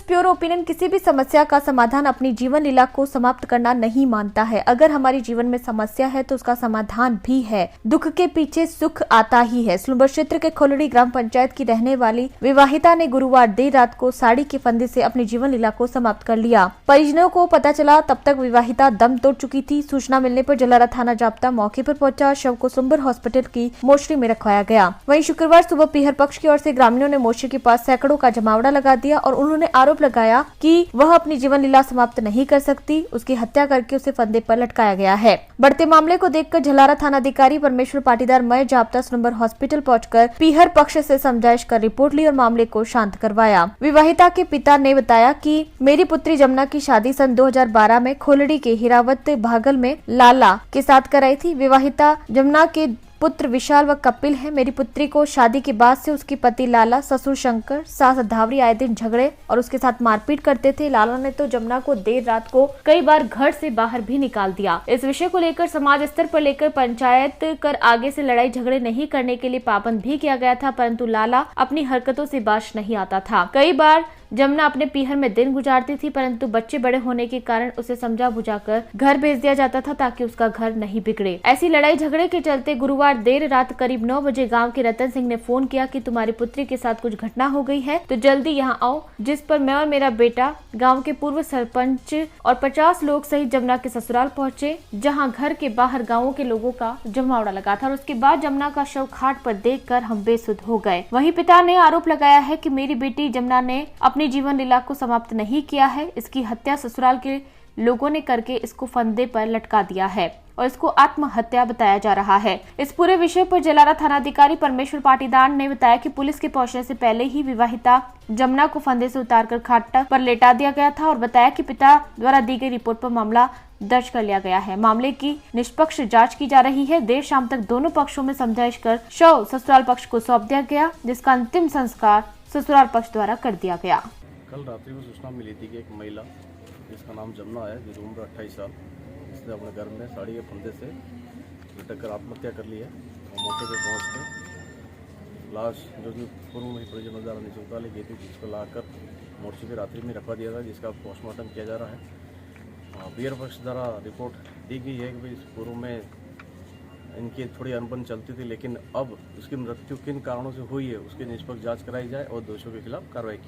Pure opinion किसी भी समस्या का समाधान अपनी जीवन लीला को समाप्त करना नहीं मानता है। अगर हमारे जीवन में समस्या है तो उसका समाधान भी है। दुख के पीछे सुख आता ही है। स्लूम्बर क्षेत्र के खोलड़ी ग्राम पंचायत की रहने वाली विवाहिता ने गुरुवार देर रात को साड़ी के फंदे से अपनी जीवन लीला को समाप्त कर लिया। परिजनों को पता चला तब तक विवाहिता दम तोड़ चुकी थी। सूचना मिलने पर जलारा थाना जाप्ता मौके पर पहुंचा। शव को स्लूम्बर हॉस्पिटल की मोर्चरी में रखवाया गया। वहीं शुक्रवार सुबह पीहर पक्ष की ओर से ग्रामीणों ने मोर्चे के पास सैकड़ों का जमावड़ा लगा दिया और उन्होंने आरोप लगाया कि वह अपनी जीवन लीला समाप्त नहीं कर सकती। उसकी हत्या करके उसे फंदे पर लटकाया गया है। बढ़ते मामले को देखकर झलारा थाना अधिकारी परमेश्वर पाटीदार मय जाप्ता स्लूम्बर हॉस्पिटल पहुंचकर पीहर पक्ष से समझाइश कर रिपोर्ट ली और मामले को शांत करवाया। विवाहिता के पिता ने बताया कि मेरी पुत्री जमुना की शादी सन 2012 में खोलड़ी के हिरावत भागल में लाला के साथ कराई थी। विवाहिता जमुना के पुत्र विशाल व कपिल है। मेरी पुत्री को शादी के बाद से उसके पति लाला, ससुर शंकर, सास धावरी आए दिन झगड़े और उसके साथ मारपीट करते थे। लाला ने तो जमुना को देर रात को कई बार घर से बाहर भी निकाल दिया। इस विषय को लेकर समाज स्तर पर लेकर पंचायत कर आगे से लड़ाई झगड़े नहीं करने के लिए पाबंद भी किया गया था, परंतु लाला अपनी हरकतों से बाज नहीं आता था। कई बार जमुना अपने पीहर में दिन गुजारती थी, परंतु बच्चे बड़े होने के कारण उसे समझा बुझाकर घर भेज दिया जाता था ताकि उसका घर नहीं बिगड़े। ऐसी लड़ाई झगड़े के चलते गुरुवार देर रात करीब 9 बजे गांव के रतन सिंह ने फोन किया कि तुम्हारी पुत्री के साथ कुछ घटना हो गई है तो जल्दी यहाँ आओ। जिस पर मैं और मेरा बेटा, गाँव के पूर्व सरपंच और 50 लोग सहित जमुना के ससुराल पहुँचे, जहाँ घर के बाहर गाँवों के लोगों का जमावड़ा लगा था और उसके बाद जमुना का शव खाट पर देखकर हम बेसुध हो गए। वहीं पिता ने आरोप लगाया है कि मेरी बेटी जमुना ने अपनी जीवन लीला को समाप्त नहीं किया है। इसकी हत्या ससुराल के लोगों ने करके इसको फंदे पर लटका दिया है और इसको आत्महत्या बताया जा रहा है। इस पूरे विषय पर जलारा थानाधिकारी परमेश्वर पाटीदार ने बताया कि पुलिस के पहुंचने से पहले ही विवाहिता जमुना को फंदे से उतारकर खाट पर लेटा दिया गया था और बताया कि पिता द्वारा दी गई रिपोर्ट पर मामला दर्ज कर लिया गया है। मामले की निष्पक्ष जांच की जा रही है। देर शाम तक दोनों पक्षों में समझाइश कर शव ससुराल पक्ष को सौंप दिया गया, जिसका अंतिम संस्कार ससुराल पक्ष द्वारा कर दिया गया। कल रात्रि को सूचना मिली थी कि एक महिला जिसका नाम जमुना है, जिसकी उम्र 28 साल, इसने अपने घर में साड़ी के फंदे से लटक कर आत्महत्या कर ली है। और मौके पर पहुँच के लाश जो कि पूर्व में ही परिजनों द्वारा निचुता ली गई थी, जिसको लाकर मोर्चे पर रात्रि में रखवा दिया था, जिसका पोस्टमार्टम किया जा रहा है। पीहर पक्ष द्वारा रिपोर्ट दी गई है कि भाई पूर्व में इनकी थोड़ी अनबन चलती थी, लेकिन अब उसकी मृत्यु किन कारणों से हुई है उसकी निष्पक्ष जाँच कराई जाए और दोषियों के खिलाफ कार्रवाई की।